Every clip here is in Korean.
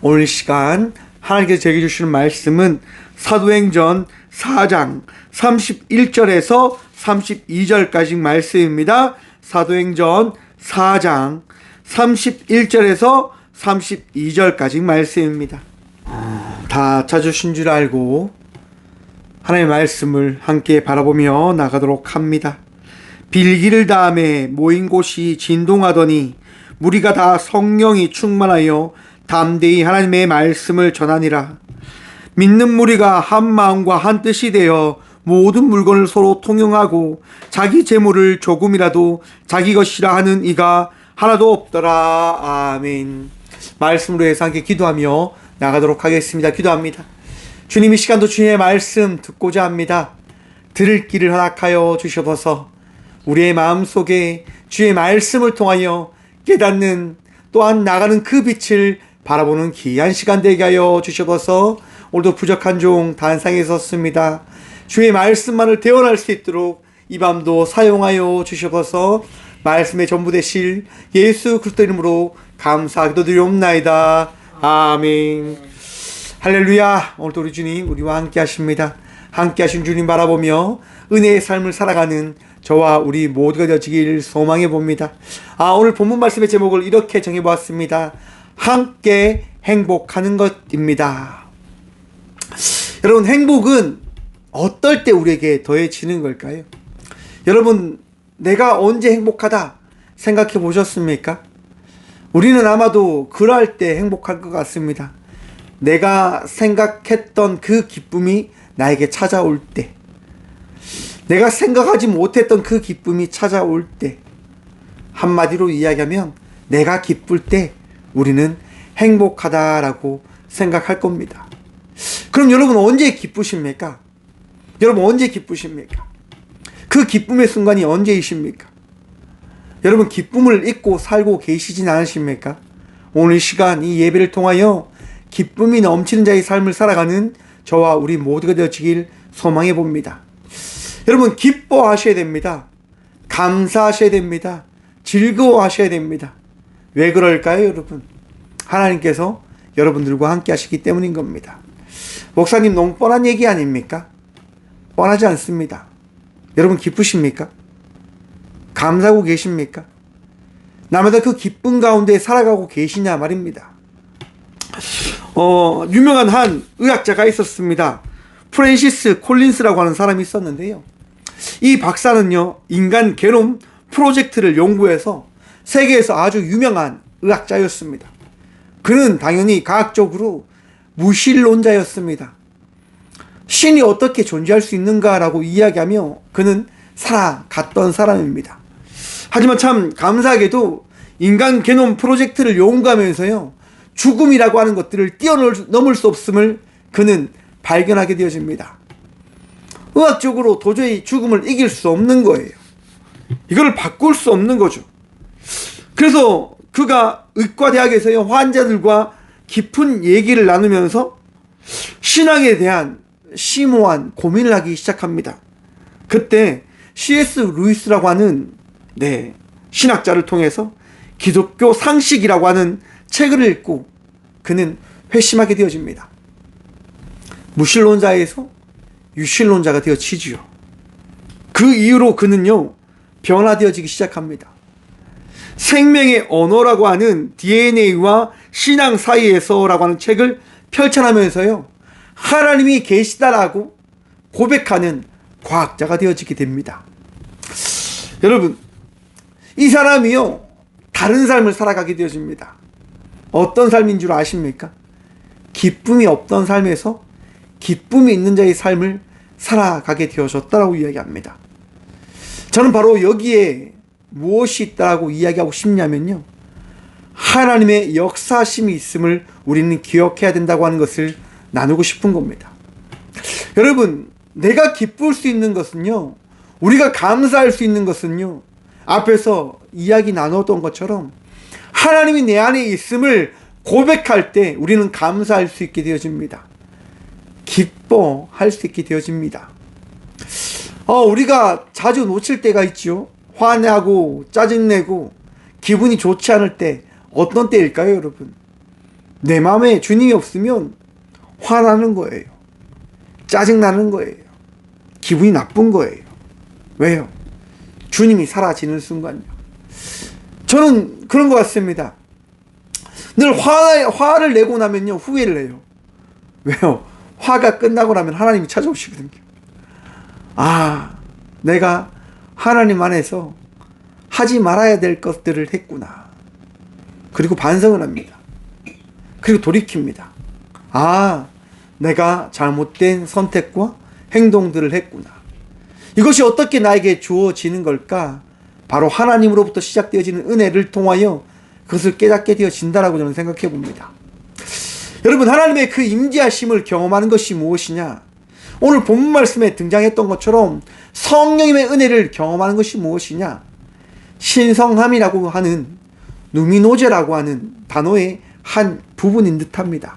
오늘 시간 하나님께서 제게 주시는 말씀은 사도행전 4장 31절에서 32절까지 말씀입니다. 사도행전 4장 31절에서 32절까지 말씀입니다. 다 찾으신 줄 알고 하나님의 말씀을 함께 바라보며 나가도록 합니다. 빌기를 다음에 모인 곳이 진동하더니 무리가 다 성령이 충만하여 담대히 하나님의 말씀을 전하니라. 믿는 무리가 한 마음과 한 뜻이 되어 모든 물건을 서로 통용하고 자기 재물을 조금이라도 자기 것이라 하는 이가 하나도 없더라. 아멘. 말씀으로 해서 함께 기도하며 나가도록 하겠습니다. 기도합니다. 주님, 이 시간도 주님의 말씀 듣고자 합니다. 들을 길을 허락하여 주셔서 우리의 마음속에 주의 말씀을 통하여 깨닫는, 또한 나가는 그 빛을 바라보는 귀한 시간 되게 하여 주셔서 오늘도 부족한 종 단상에 섰습니다. 주의 말씀만을 대언할 수 있도록 이 밤도 사용하여 주셔서 말씀의 전부 되실 예수 그리스도 이름으로 감사하기도 드리옵나이다. 아멘. 할렐루야. 오늘도 우리 주님 우리와 함께 하십니다. 함께 하신 주님 바라보며 은혜의 삶을 살아가는 저와 우리 모두가 되어지길 소망해 봅니다. 오늘 본문 말씀의 제목을 이렇게 정해보았습니다. 함께 행복하는 것입니다. 여러분, 행복은 어떨 때 우리에게 더해지는 걸까요? 여러분, 내가 언제 행복하다 생각해 보셨습니까? 우리는 아마도 그럴 때 행복할 것 같습니다. 내가 생각했던 그 기쁨이 나에게 찾아올 때, 내가 생각하지 못했던 그 기쁨이 찾아올 때, 한마디로 이야기하면 내가 기쁠 때 우리는 행복하다라고 생각할 겁니다. 그럼 여러분, 언제 기쁘십니까? 여러분, 언제 기쁘십니까? 그 기쁨의 순간이 언제이십니까? 여러분, 기쁨을 잊고 살고 계시진 않으십니까? 오늘 시간 이 예배를 통하여 기쁨이 넘치는 자의 삶을 살아가는 저와 우리 모두가 되어지길 소망해 봅니다. 여러분, 기뻐하셔야 됩니다. 감사하셔야 됩니다. 즐거워하셔야 됩니다. 왜 그럴까요, 여러분? 하나님께서 여러분들과 함께 하시기 때문인 겁니다. 목사님, 너무 뻔한 얘기 아닙니까? 뻔하지 않습니다. 여러분, 기쁘십니까? 감사하고 계십니까? 날마다 그 기쁨 가운데 살아가고 계시냐 말입니다. 유명한 한 의학자가 있었습니다. 프랜시스 콜린스라고 하는 사람이 있었는데요. 이 박사는요, 인간 게놈 프로젝트를 연구해서 세계에서 아주 유명한 의학자였습니다. 그는 당연히 과학적으로 무신론자였습니다. 신이 어떻게 존재할 수 있는가라고 이야기하며 그는 살아갔던 사람입니다. 하지만 참 감사하게도 인간 게놈 프로젝트를 연구하면서요, 죽음이라고 하는 것들을 뛰어넘을 수 없음을 그는 발견하게 되어집니다. 의학적으로 도저히 죽음을 이길 수 없는 거예요. 이걸 바꿀 수 없는 거죠. 그래서 그가 의과대학에서요, 환자들과 깊은 얘기를 나누면서 신앙에 대한 심오한 고민을 하기 시작합니다. 그때 C.S. 루이스라고 하는 신학자를 통해서 기독교 상식이라고 하는 책을 읽고 그는 회심하게 되어집니다. 무신론자에서 유신론자가 되어지지요. 그 이후로 그는요, 변화되어지기 시작합니다. 생명의 언어라고 하는 DNA와 신앙 사이에서라고 하는 책을 펼쳐나면서요, 하나님이 계시다라고 고백하는 과학자가 되어지게 됩니다. 여러분, 이 사람이요, 다른 삶을 살아가게 되어집니다. 어떤 삶인 줄 아십니까? 기쁨이 없던 삶에서 기쁨이 있는 자의 삶을 살아가게 되어졌다라고 이야기합니다. 저는 바로 여기에 무엇이 있다라고 이야기하고 싶냐면요, 하나님의 역사심이 있음을 우리는 기억해야 된다고 하는 것을 나누고 싶은 겁니다. 여러분, 내가 기쁠 수 있는 것은요, 우리가 감사할 수 있는 것은요, 앞에서 이야기 나눴던 것처럼 하나님이 내 안에 있음을 고백할 때 우리는 감사할 수 있게 되어집니다. 기뻐할 수 있게 되어집니다. 우리가 자주 놓칠 때가 있죠. 화내고 짜증내고 기분이 좋지 않을 때 어떤 때일까요, 여러분? 내 마음에 주님이 없으면 화나는 거예요. 짜증나는 거예요. 기분이 나쁜 거예요. 왜요? 주님이 사라지는 순간요. 저는 그런 것 같습니다. 늘 화를 내고 나면요, 후회를 해요. 왜요? 화가 끝나고 나면 하나님이 찾아오시거든요. 아, 내가 하나님 안에서 하지 말아야 될 것들을 했구나. 그리고 반성을 합니다. 그리고 돌이킵니다. 아, 내가 잘못된 선택과 행동들을 했구나. 이것이 어떻게 나에게 주어지는 걸까? 바로 하나님으로부터 시작되어지는 은혜를 통하여 그것을 깨닫게 되어진다라고 저는 생각해 봅니다. 여러분, 하나님의 그 임재하심을 경험하는 것이 무엇이냐? 오늘 본문 말씀에 등장했던 것처럼 성령님의 은혜를 경험하는 것이 무엇이냐? 신성함이라고 하는, 누미노제라고 하는 단어의 한 부분인 듯합니다.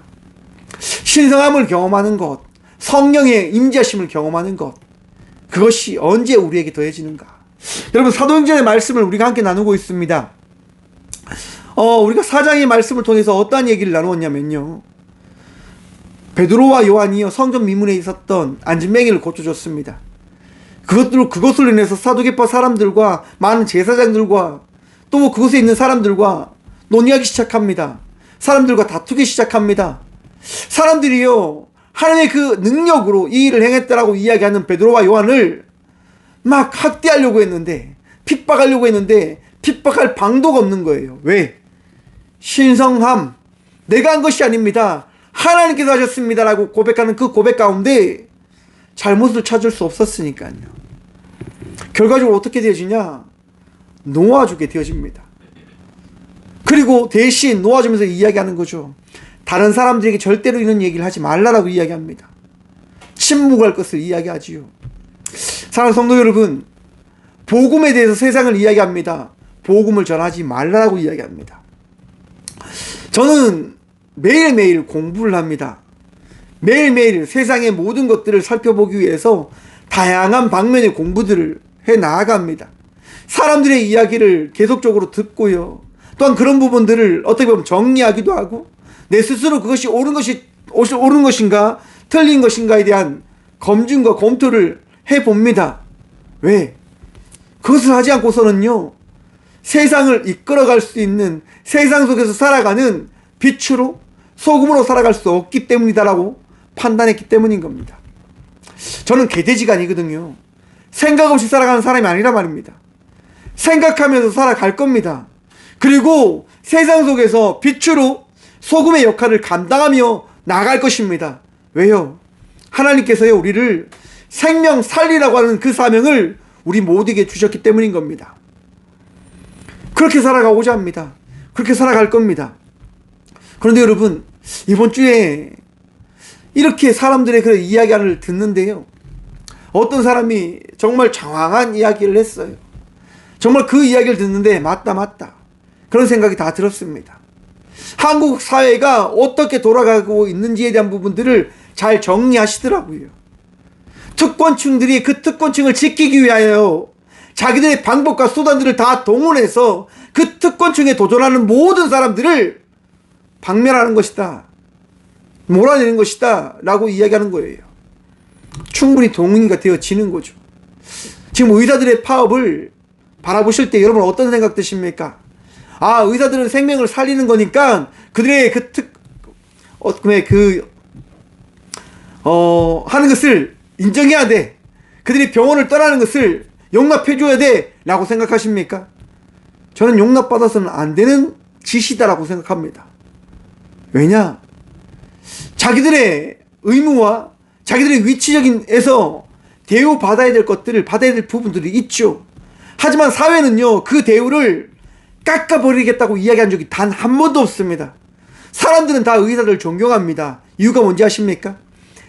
신성함을 경험하는 것, 성령의 임재하심을 경험하는 것, 그것이 언제 우리에게 더해지는가? 여러분, 사도행전의 말씀을 우리가 함께 나누고 있습니다. 우리가 4장의 말씀을 통해서 어떠한 얘기를 나누었냐면요, 베드로와 요한이요 성전 미문에 있었던 안진뱅이를 고쳐줬습니다. 그것으로 인해서 사두개파 사람들과 많은 제사장들과 또 그곳에 있는 사람들과 논의하기 시작합니다. 사람들과 다투기 시작합니다. 사람들이요, 하나님의 그 능력으로 이 일을 행했다라고 이야기하는 베드로와 요한을 막 학대하려고 했는데, 핍박하려고 했는데 핍박할 방도가 없는 거예요. 왜? 신성함, 내가 한 것이 아닙니다, 하나님께서 하셨습니다라고 고백하는 그 고백 가운데 잘못을 찾을 수 없었으니까요. 결과적으로 어떻게 되어지냐? 놓아주게 되어집니다. 그리고 대신 놓아주면서 이야기하는 거죠. 다른 사람들에게 절대로 이런 얘기를 하지 말라라고 이야기합니다. 침묵할 것을 이야기하지요. 사랑하는 성도 여러분, 복음에 대해서 세상을 이야기합니다. 복음을 전하지 말라라고 이야기합니다. 저는 매일매일 공부를 합니다. 매일매일 세상의 모든 것들을 살펴보기 위해서 다양한 방면의 공부들을 해 나아갑니다. 사람들의 이야기를 계속적으로 듣고요, 또한 그런 부분들을 어떻게 보면 정리하기도 하고, 내 스스로 그것이 옳은 것인가 틀린 것인가에 대한 검증과 검토를 해봅니다. 왜? 그것을 하지 않고서는요, 세상을 이끌어갈 수 있는, 세상 속에서 살아가는 빛으로, 소금으로 살아갈 수 없기 때문이다라고 판단했기 때문인 겁니다. 저는 개돼지가 아니거든요. 생각 없이 살아가는 사람이 아니란 말입니다. 생각하면서 살아갈 겁니다. 그리고 세상 속에서 빛으로 소금의 역할을 감당하며 나갈 것입니다. 왜요? 하나님께서요, 우리를 생명 살리라고 하는 그 사명을 우리 모두에게 주셨기 때문인 겁니다. 그렇게 살아가고자 합니다. 그렇게 살아갈 겁니다. 그런데 여러분, 이번 주에 이렇게 사람들의 그런 이야기를 듣는데요, 어떤 사람이 정말 장황한 이야기를 했어요. 정말 그 이야기를 듣는데 맞다 그런 생각이 다 들었습니다. 한국 사회가 어떻게 돌아가고 있는지에 대한 부분들을 잘 정리하시더라고요. 특권층들이 그 특권층을 지키기 위하여 자기들의 방법과 수단들을 다 동원해서 그 특권층에 도전하는 모든 사람들을 박멸하는 것이다, 몰아내는 것이다 라고 이야기하는 거예요. 충분히 동의가 되어지는 거죠. 지금 의사들의 파업을 바라보실 때 여러분 어떤 생각 드십니까? 아, 의사들은 생명을 살리는 거니까 그들의 하는 것을 인정해야 돼, 그들이 병원을 떠나는 것을 용납해줘야 돼 라고 생각하십니까? 저는 용납받아서는 안 되는 짓이다라고 생각합니다. 왜냐? 자기들의 의무와 자기들의 위치적인에서 대우받아야 될 것들을 받아야 될 부분들이 있죠. 하지만 사회는요, 그 대우를 깎아버리겠다고 이야기한 적이 단 한 번도 없습니다. 사람들은 다 의사들을 존경합니다. 이유가 뭔지 아십니까?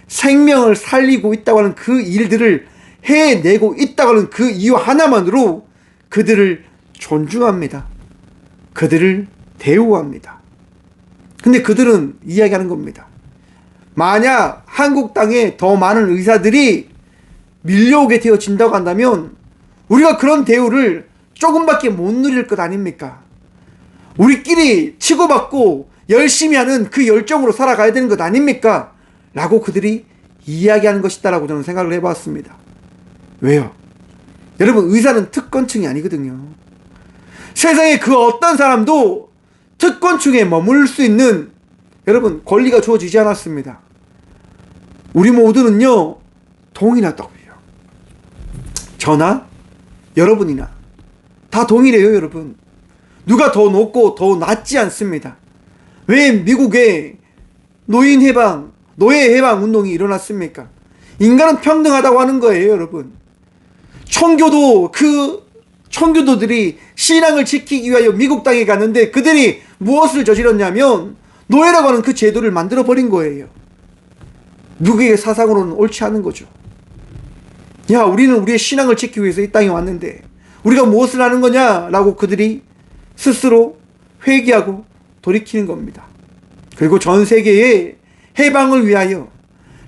생명을 살리고 있다고 하는 그 일들을 해내고 있다고 하는 그 이유 하나만으로 그들을 존중합니다. 그들을 대우합니다. 근데 그들은 이야기하는 겁니다. 만약 한국 땅에 더 많은 의사들이 밀려오게 되어진다고 한다면 우리가 그런 대우를 조금밖에 못 누릴 것 아닙니까? 우리끼리 치고받고 열심히 하는 그 열정으로 살아가야 되는 것 아닙니까? 라고 그들이 이야기하는 것이다라고 저는 생각을 해봤습니다. 왜요? 여러분, 의사는 특권층이 아니거든요. 세상에 그 어떤 사람도 특권층에 머물 수 있는, 여러분, 권리가 주어지지 않았습니다. 우리 모두는요, 동일하다고요. 저나 여러분이나 다 동일해요, 여러분. 누가 더 높고 더 낮지 않습니다. 왜 미국에 노인 해방, 노예 해방 운동이 일어났습니까? 인간은 평등하다고 하는 거예요, 여러분. 청교도들이 신앙을 지키기 위하여 미국 땅에 갔는데 그들이 무엇을 저질렀냐면 노예라고 하는 그 제도를 만들어 버린 거예요. 미국의 사상으로는 옳지 않은 거죠. 야, 우리는 우리의 신앙을 지키기 위해서 이 땅에 왔는데 우리가 무엇을 하는 거냐라고 그들이 스스로 회개하고 돌이키는 겁니다. 그리고 전 세계의 해방을 위하여,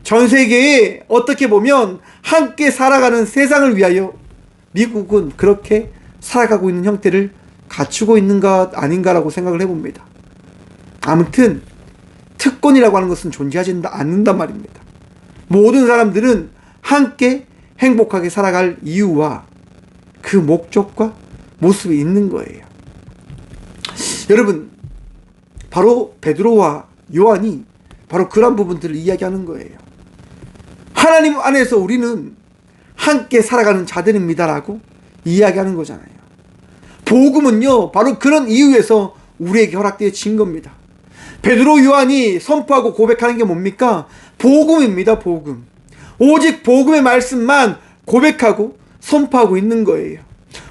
전 세계에 어떻게 보면 함께 살아가는 세상을 위하여 미국은 그렇게 살아가고 있는 형태를 갖추고 있는 것 아닌가라고 생각을 해봅니다. 아무튼 특권이라고 하는 것은 존재하지 않는단 말입니다. 모든 사람들은 함께 행복하게 살아갈 이유와 그 목적과 모습이 있는 거예요. 여러분, 바로 베드로와 요한이 바로 그런 부분들을 이야기하는 거예요. 하나님 안에서 우리는 함께 살아가는 자들입니다라고 이야기하는 거잖아요. 복음은요, 바로 그런 이유에서 우리에게 허락되어진 겁니다. 베드로 요한이 선포하고 고백하는 게 뭡니까? 복음입니다. 복음. 오직 복음의 말씀만 고백하고 선포하고 있는 거예요.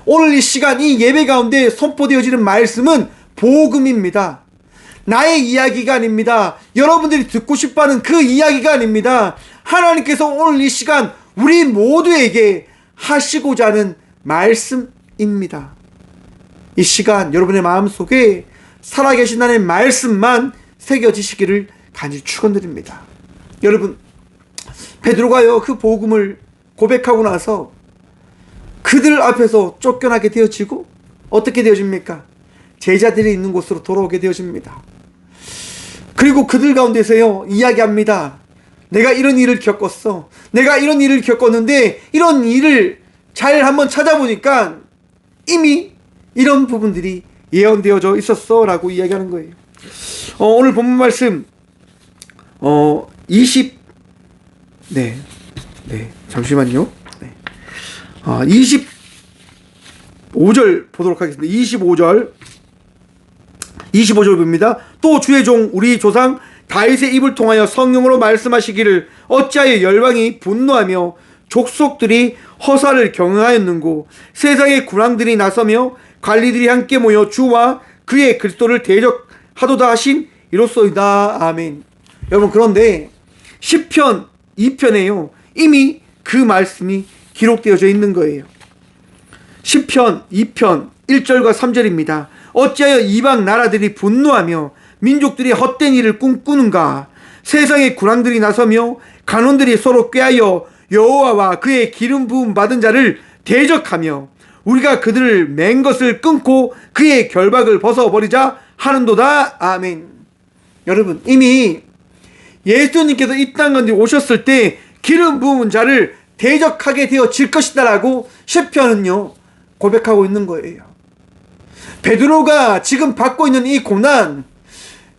오늘 이 시간, 이 예배 가운데 선포되어지는 말씀은 복음입니다. 나의 이야기가 아닙니다. 여러분들이 듣고 싶어하는 그 이야기가 아닙니다. 하나님께서 오늘 이 시간 우리 모두에게 하시고자 하는 말씀입니다. 이 시간 여러분의 마음속에 살아계신 하나님의 말씀만 새겨지시기를 간절히 축원드립니다. 여러분, 베드로가요, 그 복음을 고백하고 나서 그들 앞에서 쫓겨나게 되어지고 어떻게 되어집니까? 제자들이 있는 곳으로 돌아오게 되어집니다. 그리고 그들 가운데서요, 이야기합니다. 내가 이런 일을 겪었어. 내가 이런 일을 겪었는데 이런 일을 잘 한번 찾아보니까 이미 이런 부분들이 예언되어져 있었어 라고 이야기하는 거예요. 오늘 본문 말씀 잠시만요. 25절 보도록 하겠습니다. 25절 봅니다. 또 주의 종 우리 조상 다윗의 입을 통하여 성령으로 말씀하시기를 어찌하여 열방이 분노하며 족속들이 허사를 경영하였는고 세상의 군왕들이 나서며 관리들이 함께 모여 주와 그의 그리스도를 대적하도다 하신 이로소이다. 아멘. 여러분, 그런데 시편 2편에요 이미 그 말씀이 기록되어져 있는 거예요. 시편 2편 1절과 3절입니다. 어찌하여 이방 나라들이 분노하며 민족들이 헛된 일을 꿈꾸는가? 세상의 군왕들이 나서며 간원들이 서로 꾀하여 여호와와 그의 기름 부음 받은 자를 대적하며 우리가 그들을 맨 것을 끊고 그의 결박을 벗어버리자 하는도다. 아멘. 여러분, 이미 예수님께서 이 땅 가운데 오셨을 때 기름 부은 자를 대적하게 되어질 것이다 라고 시편은요 고백하고 있는 거예요. 베드로가 지금 받고 있는 이 고난,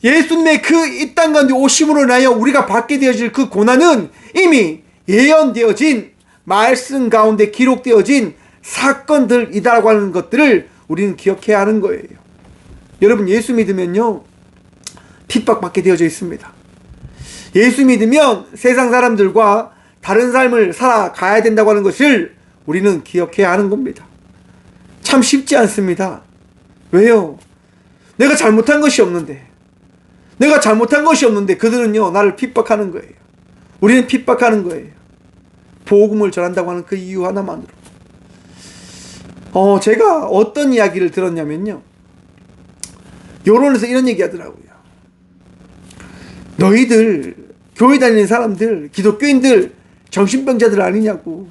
예수님의 그 이 땅 가운데 오심으로 인하여 우리가 받게 되어질 그 고난은 이미 예언되어진 말씀 가운데 기록되어진 사건들이다라고 하는 것들을 우리는 기억해야 하는 거예요. 여러분, 예수 믿으면요 핍박받게 되어져 있습니다. 예수 믿으면 세상 사람들과 다른 삶을 살아가야 된다고 하는 것을 우리는 기억해야 하는 겁니다. 참 쉽지 않습니다. 왜요? 내가 잘못한 것이 없는데 그들은요 나를 핍박하는 거예요. 우리는 핍박하는 거예요. 복음을 전한다고 하는 그 이유 하나만으로. 제가 어떤 이야기를 들었냐면요, 여론에서 이런 얘기 하더라고요. 너희들 교회 다니는 사람들, 기독교인들 정신병자들 아니냐고.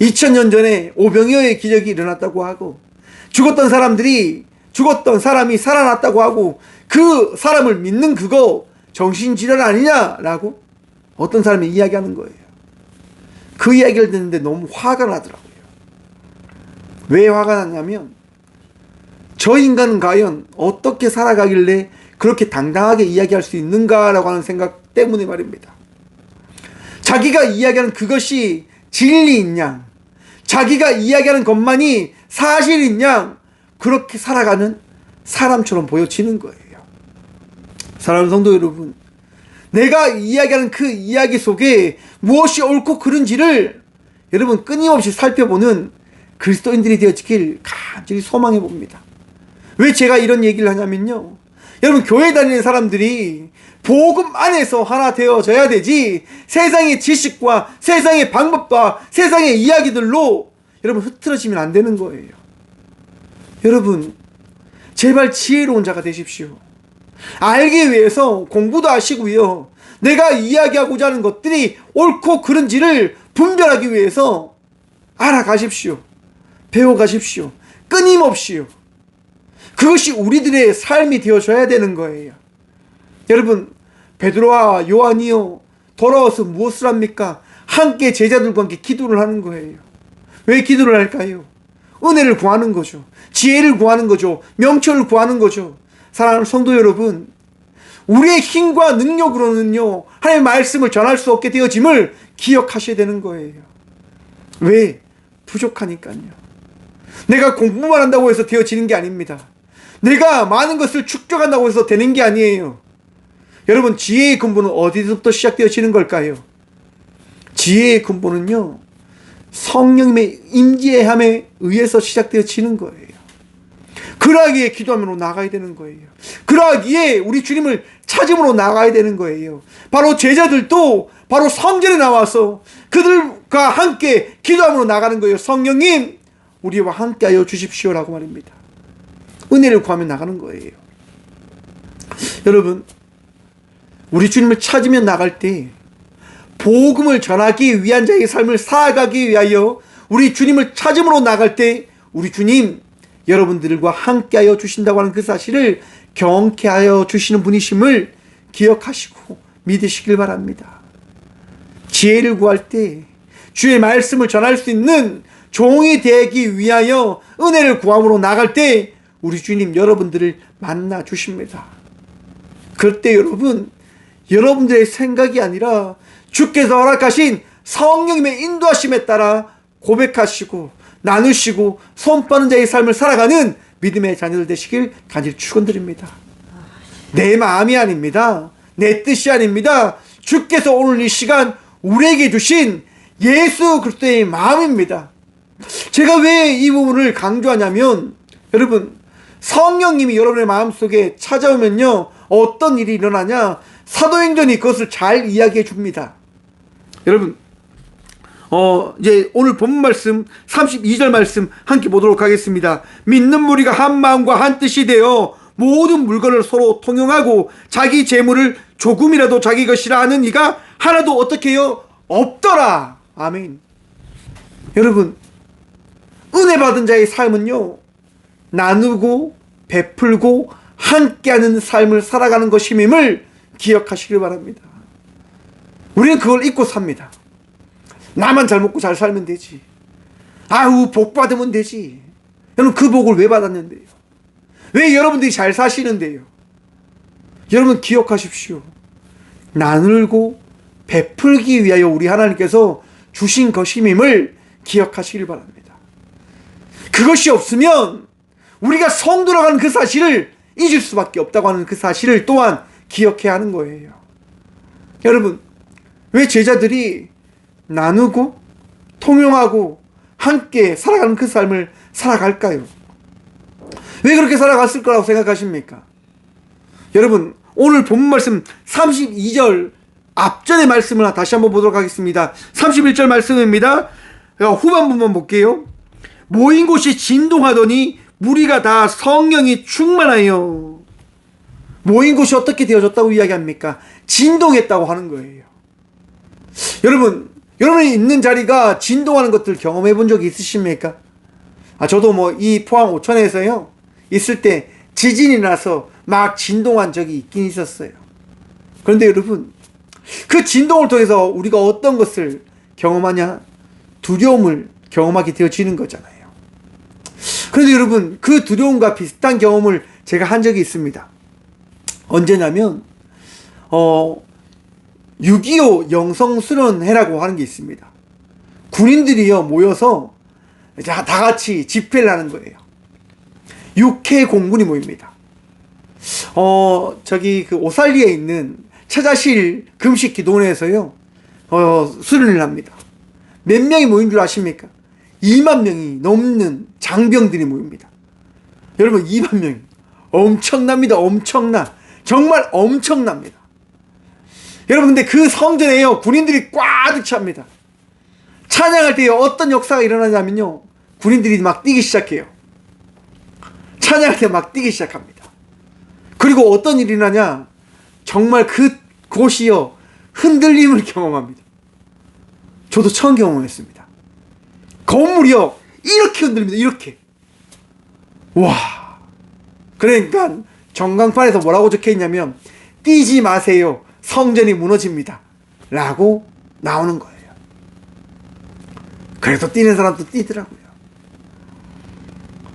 2000년 전에 오병이어의 기적이 일어났다고 하고 죽었던 사람들이 죽었던 사람이 살아났다고 하고 그 사람을 믿는 그거 정신질환 아니냐라고 어떤 사람이 이야기하는 거예요. 그 이야기를 듣는데 너무 화가 나더라고요. 왜 화가 났냐면 저 인간은 과연 어떻게 살아가길래 그렇게 당당하게 이야기할 수 있는가라고 하는 생각 때문에 말입니다. 자기가 이야기하는 그것이 진리인 양, 자기가 이야기하는 것만이 사실인 양 그렇게 살아가는 사람처럼 보여지는 거예요. 사랑하는 성도 여러분, 내가 이야기하는 그 이야기 속에 무엇이 옳고 그른지를 여러분 끊임없이 살펴보는 그리스도인들이 되어지길 간절히 소망해 봅니다. 왜 제가 이런 얘기를 하냐면요, 여러분 교회 다니는 사람들이 복음 안에서 하나 되어져야 되지 세상의 지식과 세상의 방법과 세상의 이야기들로 여러분 흐트러지면 안 되는 거예요. 여러분 제발 지혜로운 자가 되십시오. 알기 위해서 공부도 하시고요, 내가 이야기하고자 하는 것들이 옳고 그른지를 분별하기 위해서 알아가십시오. 배워가십시오. 끊임없이요. 그것이 우리들의 삶이 되어줘야 되는 거예요. 여러분 베드로와 요한이요 돌아와서 무엇을 합니까? 함께 제자들과 함께 기도를 하는 거예요. 왜 기도를 할까요? 은혜를 구하는 거죠. 지혜를 구하는 거죠. 명철을 구하는 거죠. 사랑하는 성도 여러분, 우리의 힘과 능력으로는요 하나님의 말씀을 전할 수 없게 되어짐을 기억하셔야 되는 거예요. 왜? 부족하니까요. 내가 공부만 한다고 해서 되어지는 게 아닙니다. 내가 많은 것을 축적한다고 해서 되는 게 아니에요. 여러분 지혜의 근본은 어디서부터 시작되어지는 걸까요? 지혜의 근본은요 성령님의 임재함에 의해서 시작되어지는 거예요. 그러하기에 기도하면서 나가야 되는 거예요. 그러하기에 우리 주님을 찾음으로 나가야 되는 거예요. 바로 제자들도 바로 성전에 나와서 그들과 함께 기도하면서 나가는 거예요. 성령님 우리와 함께하여 주십시오라고 말입니다. 은혜를 구하며 나가는 거예요. 여러분 우리 주님을 찾으며 나갈 때 복음을 전하기 위한 자의 삶을 살아가기 위하여 우리 주님을 찾음으로 나갈 때 우리 주님 여러분들과 함께하여 주신다고 하는 그 사실을 경쾌하여 주시는 분이심을 기억하시고 믿으시길 바랍니다. 지혜를 구할 때 주의 말씀을 전할 수 있는 종이 되기 위하여 은혜를 구함으로 나갈 때 우리 주님 여러분들을 만나 주십니다. 그때 여러분 여러분들의 생각이 아니라 주께서 허락하신 성령님의 인도하심에 따라 고백하시고 나누시고 손빠는 자의 삶을 살아가는 믿음의 자녀들 되시길 간절히 축원드립니다. 내 마음이 아닙니다. 내 뜻이 아닙니다. 주께서 오늘 이 시간 우리에게 주신 예수 그리스도의 마음입니다. 제가 왜 이 부분을 강조하냐면 여러분 성령님이 여러분의 마음속에 찾아오면요 어떤 일이 일어나냐, 사도행전이 그것을 잘 이야기해 줍니다. 여러분 이제 오늘 본문 말씀 32절 말씀 함께 보도록 하겠습니다. 믿는 무리가 한 마음과 한 뜻이 되어 모든 물건을 서로 통용하고 자기 재물을 조금이라도 자기 것이라 하는 이가 하나도 어떻게 해요? 없더라. 아멘. 여러분 은혜 받은 자의 삶은요 나누고 베풀고 함께하는 삶을 살아가는 것임을 기억하시길 바랍니다. 우리는 그걸 잊고 삽니다. 나만 잘 먹고 잘 살면 되지. 아우 복 받으면 되지. 여러분 그 복을 왜 받았는데요? 왜 여러분들이 잘 사시는데요? 여러분 기억하십시오. 나누고 베풀기 위하여 우리 하나님께서 주신 것임을 기억하시길 바랍니다. 그것이 없으면 우리가 성도라고 하는 그 사실을 잊을 수밖에 없다고 하는 그 사실을 또한 기억해야 하는 거예요. 여러분 왜 제자들이 나누고 통용하고 함께 살아가는 그 삶을 살아갈까요? 왜 그렇게 살아갔을 거라고 생각하십니까? 여러분 오늘 본문 말씀 32절 앞전의 말씀을 다시 한번 보도록 하겠습니다. 31절 말씀입니다. 후반부만 볼게요. 모인 곳이 진동하더니 무리가 다 성령이 충만하여. 모인 곳이 어떻게 되어졌다고 이야기합니까? 진동했다고 하는 거예요. 여러분이 있는 자리가 진동하는 것들 경험해 본 적이 있으십니까? 저도 이 포항 오천에서요 있을 때 지진이 나서 막 진동한 적이 있긴 있었어요. 그런데 여러분, 그 진동을 통해서 우리가 어떤 것을 경험하냐? 두려움을 경험하게 되어지는 거잖아요. 그런데 여러분, 그 두려움과 비슷한 경험을 제가 한 적이 있습니다. 언제냐면 6.25 영성순원회라고 하는 게 있습니다. 군인들이요 모여서 다 같이 집회를 하는 거예요. 6회 공군이 모입니다. 저기 그 오살리에 있는 처자실 금식 기도원에서요 수련을 합니다. 몇 명이 모인 줄 아십니까? 2만 명이 넘는 장병들이 모입니다. 여러분, 2만 명이 엄청납니다. 정말 엄청납니다. 여러분, 근데 그 성전에요 군인들이 꽉 찹니다. 찬양할 때 어떤 역사가 일어나냐면요, 군인들이 막 뛰기 시작해요. 찬양할 때 막 뛰기 시작합니다. 그리고 어떤 일이 나냐, 정말 그곳이요 흔들림을 경험합니다. 저도 처음 경험했습니다. 건물이요 이렇게 흔들립니다. 이렇게. 와. 그러니까 전광판에서 뭐라고 적혀있냐면, 뛰지 마세요, 성전이 무너집니다 라고 나오는 거예요. 그래서 뛰는 사람도 뛰더라고요.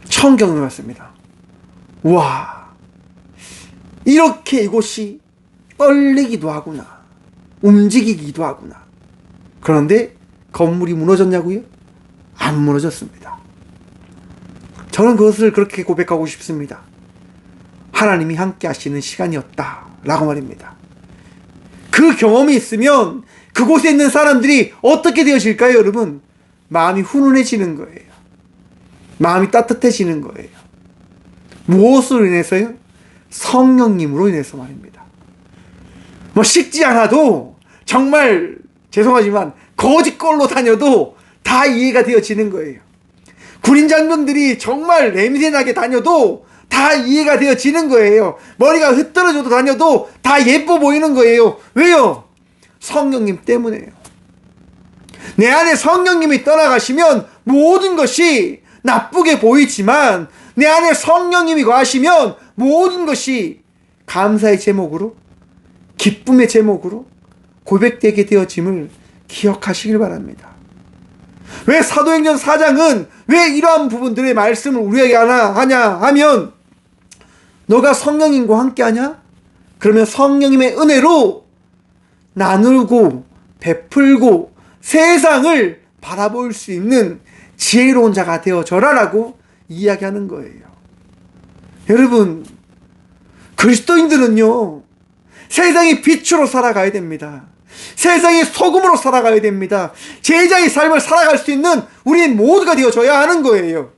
처음 경험해봤습니다. 와, 이렇게 이곳이 떨리기도 하구나, 움직이기도 하구나. 그런데 건물이 무너졌냐고요? 안 무너졌습니다. 저는 그것을 그렇게 고백하고 싶습니다. 하나님이 함께 하시는 시간이었다 라고 말입니다. 그 경험이 있으면 그곳에 있는 사람들이 어떻게 되어질까요, 여러분? 마음이 훈훈해지는 거예요. 마음이 따뜻해지는 거예요. 무엇으로 인해서요? 성령님으로 인해서 말입니다. 뭐 식지 않아도, 정말 죄송하지만 거짓걸로 다녀도 다 이해가 되어지는 거예요. 군인 장병들이 정말 냄새나게 다녀도 다 이해가 되어지는 거예요. 머리가 흐트러져도 다녀도 다 예뻐 보이는 거예요. 왜요? 성령님 때문에요. 내 안에 성령님이 떠나가시면 모든 것이 나쁘게 보이지만, 내 안에 성령님이 거하시면 모든 것이 감사의 제목으로, 기쁨의 제목으로 고백되게 되어짐을 기억하시길 바랍니다. 왜 사도행전 4장은 왜 이러한 부분들의 말씀을 우리에게 하냐 하면, 너가 성령님과 함께 하냐? 그러면 성령님의 은혜로 나누고 베풀고 세상을 바라볼 수 있는 지혜로운 자가 되어져라 라고 이야기하는 거예요. 여러분, 그리스도인들은요 세상의 빛으로 살아가야 됩니다. 세상의 소금으로 살아가야 됩니다. 제자의 삶을 살아갈 수 있는 우리 모두가 되어져야 하는 거예요.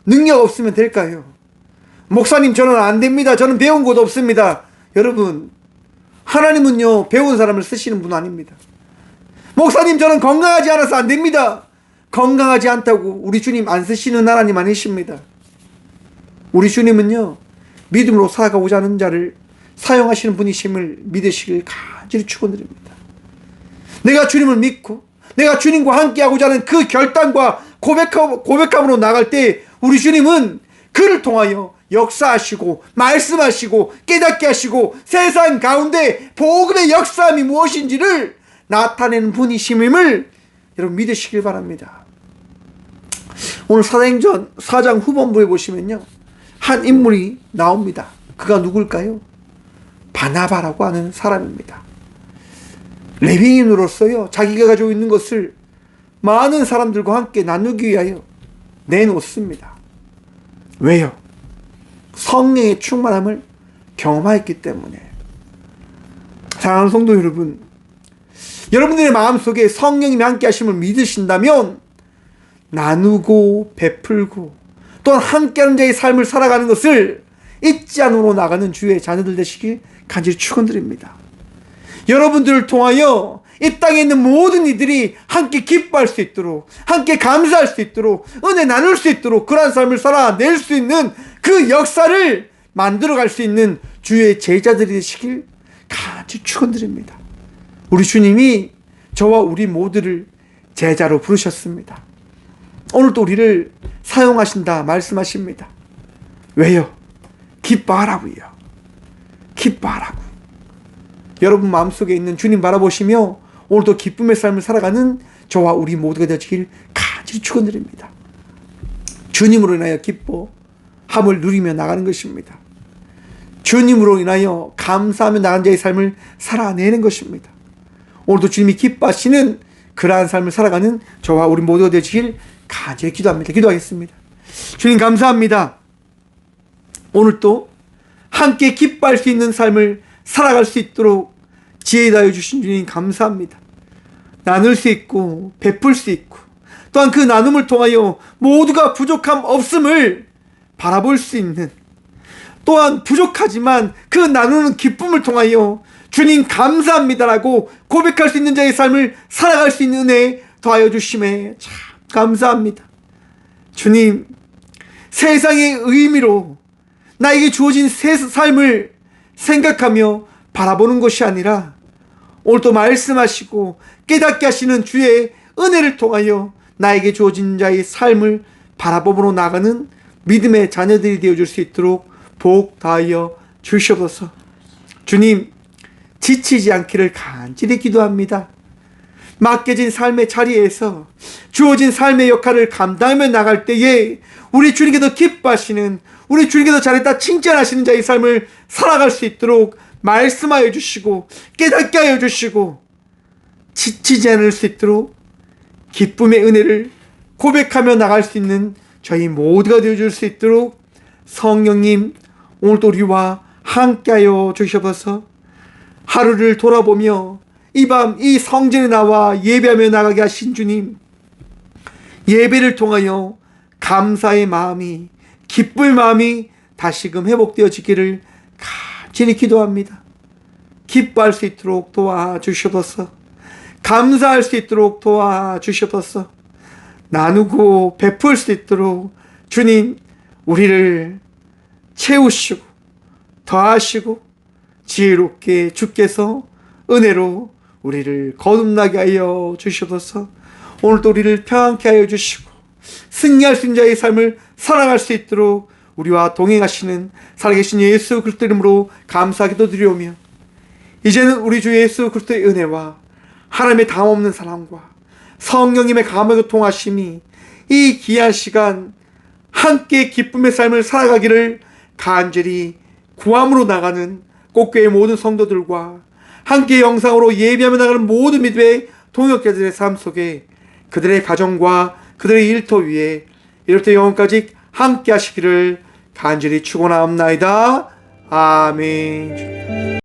능력 없으면 될까요? 목사님, 저는 안 됩니다. 저는 배운 것도 없습니다. 여러분, 하나님은요 배운 사람을 쓰시는 분 아닙니다. 목사님, 저는 건강하지 않아서 안 됩니다. 건강하지 않다고 우리 주님 안 쓰시는 하나님 아니십니다. 우리 주님은요 믿음으로 살아가고자 하는 자를 사용하시는 분이심을 믿으시길 간절히 축원드립니다. 내가 주님을 믿고 내가 주님과 함께하고자 하는 그 결단과 고백함으로 나갈 때, 우리 주님은 그를 통하여 역사하시고 말씀하시고 깨닫게 하시고 세상 가운데 복음의 역사함이 무엇인지를 나타내는 분이심임을 여러분 믿으시길 바랍니다. 오늘 사도행전 4장 후반부에 보시면요 한 인물이 나옵니다. 그가 누굴까요? 바나바라고 하는 사람입니다. 레위인으로서요 자기가 가지고 있는 것을 많은 사람들과 함께 나누기 위하여 내놓습니다. 왜요? 성령의 충만함을 경험하였기 때문에. 사랑하는 성도 여러분, 여러분들의 마음속에 성령님이 함께 하심을 믿으신다면 나누고 베풀고 또한 함께하는 자의 삶을 살아가는 것을 잊지 않으로 나가는 주의 자녀들 되시길 간절히 축원드립니다. 여러분들을 통하여 이 땅에 있는 모든 이들이 함께 기뻐할 수 있도록, 함께 감사할 수 있도록, 은혜 나눌 수 있도록 그러한 삶을 살아낼 수 있는 그 역사를 만들어갈 수 있는 주의 제자들이 되시길 간절히 축원드립니다. 우리 주님이 저와 우리 모두를 제자로 부르셨습니다. 오늘도 우리를 사용하신다 말씀하십니다. 왜요? 기뻐하라고요. 기뻐하라고. 여러분 마음속에 있는 주님 바라보시며 오늘도 기쁨의 삶을 살아가는 저와 우리 모두가 되시길 간절히 축원드립니다. 주님으로 인하여 기뻐함을 누리며 나가는 것입니다. 주님으로 인하여 감사하며 나가는 자의 삶을 살아내는 것입니다. 오늘도 주님이 기뻐하시는 그러한 삶을 살아가는 저와 우리 모두가 되시길 간절히 기도합니다. 기도하겠습니다. 주님 감사합니다. 오늘 또 함께 기뻐할 수 있는 삶을 살아갈 수 있도록 지혜 다해 주신 주님 감사합니다. 나눌 수 있고 베풀 수 있고 또한 그 나눔을 통하여 모두가 부족함 없음을 바라볼 수 있는, 또한 부족하지만 그 나누는 기쁨을 통하여 주님 감사합니다라고 고백할 수 있는 자의 삶을 살아갈 수 있는 은혜 더하여 주심에 참 감사합니다. 주님, 세상의 의미로 나에게 주어진 새 삶을 생각하며 바라보는 것이 아니라 오늘도 말씀하시고 깨닫게 하시는 주의 은혜를 통하여 나에게 주어진 자의 삶을 바라보므로 나가는 믿음의 자녀들이 되어줄 수 있도록 복 다하여 주시옵소서. 주님, 지치지 않기를 간절히 기도합니다. 맡겨진 삶의 자리에서 주어진 삶의 역할을 감당하며 나갈 때에 우리 주님께서 기뻐하시는, 우리 주님께서 잘했다 칭찬하시는 자의 삶을 살아갈 수 있도록 말씀하여 주시고 깨닫게 하여 주시고 지치지 않을 수 있도록 기쁨의 은혜를 고백하며 나갈 수 있는 저희 모두가 되어줄 수 있도록 성령님 오늘도 우리와 함께하여 주셔서 하루를 돌아보며 이 밤 이 성전에 나와 예배하며 나가게 하신 주님, 예배를 통하여 감사의 마음이, 기쁨의 마음이 다시금 회복되어지기를 간절히 기도합니다. 기뻐할 수 있도록 도와주시옵소서. 감사할 수 있도록 도와주시옵소서. 나누고 베풀 수 있도록 주님 우리를 채우시고 더하시고 지혜롭게 주께서 은혜로 우리를 거듭나게 하여 주시옵소서. 오늘도 우리를 평안케 하여 주시고 승리할 수 있는 자의 삶을 살아갈 수 있도록 우리와 동행하시는 살아계신 예수 그리스도 이름으로 감사하기도 드리오며, 이제는 우리 주 예수 그리스도의 은혜와 하나님의 담없는 사랑과 성령님의 감화가 통하심이 이 귀한 시간 함께 기쁨의 삶을 살아가기를 간절히 구함으로 나가는 꽃교회 모든 성도들과 함께 영상으로 예배하며 나가는 모든 믿음의 동역자들의 삶 속에 그들의 가정과 그들의 일터 위에 이렇게 영원까지 함께 하시기를 간절히 축원하옵나이다. 아멘.